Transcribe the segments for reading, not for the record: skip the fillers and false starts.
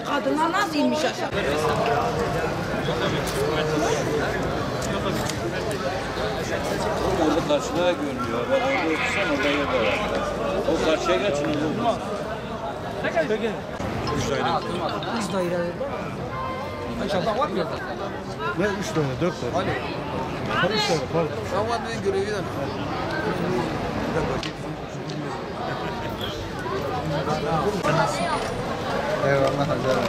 Kadınlar nasıl inmiş aşağı? Orada karşıda görünüyor. Bak orada otursan orada yer var. O karşıya geçin olmaz. Peki. 3 daire. 3 daire. İnşallah var mı? Ne 3 tane 4 tane. Hani? Her 3 tane pardon. Sen var mı görevden? Eyvallah hocam.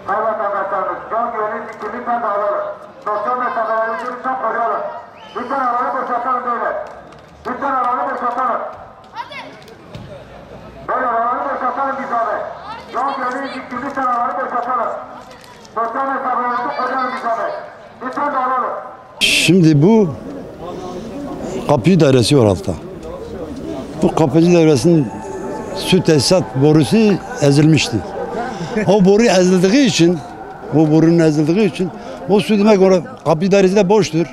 Hay vatandaşlarımız, can güvenliği lütfen dağılalım. Sosyal mesafelerimizi lütfen koruyalım. Lütfen alanı boşaltalım böyle. Lütfen alanı boşaltalım. Böyle alanı boşaltalım biz abi. Can güvenliği lütfen alanı boşaltalım. Sosyal mesafelerimizi koruyalım biz abi. Lütfen dağılalım. Şimdi bu kapı dairesi var altta. Bu kapıcı dairesinin su tesisat borusu ezilmişti. O boru ezildiği için, o su demek orada kapı dairesi de boştur.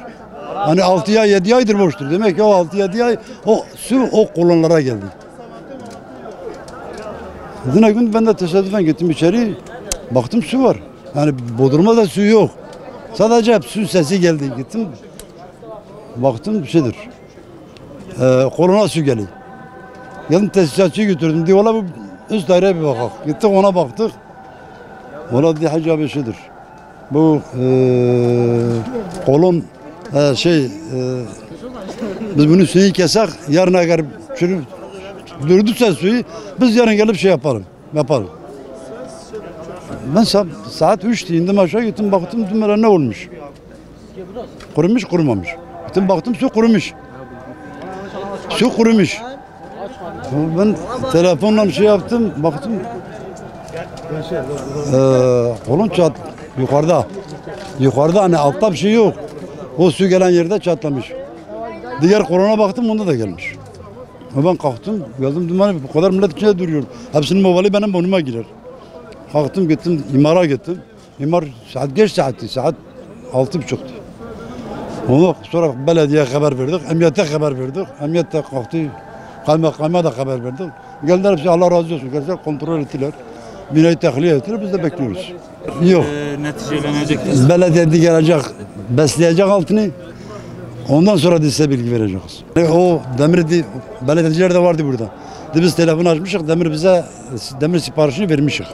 Hani 6 ay 7 aydır boştur. Demek ki o 6-7 ay o su o kolonlara geldi. Dün gün ben de tesadüfen gittim içeri, baktım su var. Yani Bodrum'da da su yok. Sadece hep su sesi geldi. Gittim, baktım şeydir. Kolona su geliyor. Geldim tesisatçıyı götürdüm. Diyor valla bu üst daireye bir bakalım. Gittik ona baktık. Valla diye hacı abi şeydir. Bu kolon biz bunu suyu kesek yarın eğer şunu durduysa suyu biz yarın gelip şey yapalım. Ben saat 3'te indim aşağı gittim baktım düğmeler ne olmuş? Kurumuş kurumamış. Gittim baktım su kurumuş. Su kurumuş. Ben telefonla şey yaptım baktım. Kolon çat yukarıda. Yukarıda hani altta bir şey yok. O su gelen yerde çatlamış. Diğer kolona baktım onda da gelmiş. Ben kalktım geldim düğmeni bu kadar millet içinde duruyor. Hepsinin mobili benim burnuma girer. Kalktım gittim imara gittim. İmar geç saatti. Saat 6.30'tu. Ondan sonra belediyeye haber verdik. Emniyete haber verdik. Emniyet de kalktı. Kaymakama da haber verdik. Geldiler hepsi Allah razı olsun. Geldiler kontrol ettiler. Binayı tahliye ettiler. Biz de bekliyoruz. Yok. Neticelenecek. Belediye gelecek. Besleyecek altını. Ondan sonra da size bilgi vereceğiz. O demir belediyeciler de vardı burada. Biz telefon açmışız. Demir siparişini vermişiz.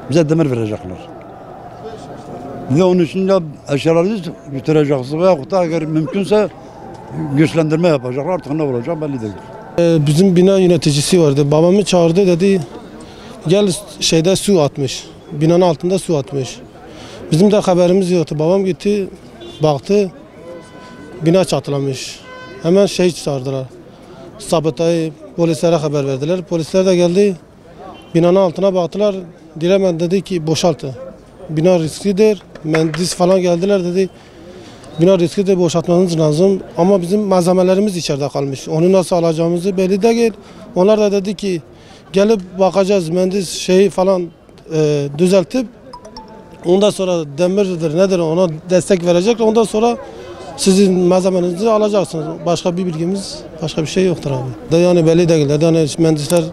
Bize demir verecekler. Ve onun için ya eşyaları götüreceğiz veya da eğer mümkünse güçlendirme yapacaklar. Artık ne olacak belli değil. Bizim bina yöneticisi vardı. Babamı çağırdı dedi gel şeyde su atmış. Binanın altında su atmış. Bizim de haberimiz yoktu. Babam gitti baktı bina çatlamış. Hemen çağırdılar. Sabıtayı polislere haber verdiler. Polisler de geldi. Binanın altına baktılar. Dilemen dedi ki boşaltın. Bina risklidir. Mühendis falan geldiler dedi. Bina risklidir boşaltmanız lazım. Ama bizim malzemelerimiz içeride kalmış. Onu nasıl alacağımızı belli değil. Onlar da dedi ki gelip bakacağız. Mühendis şeyi falan düzeltip ondan sonra demirdir nedir ona destek verecek. Ondan sonra sizin malzemenizi alacaksınız. Başka bir bilgimiz, başka bir şey yoktur abi. Yani belli değil. Yani mühendisler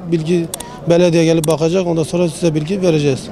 belediye gelip bakacak. Ondan sonra size bilgi vereceğiz.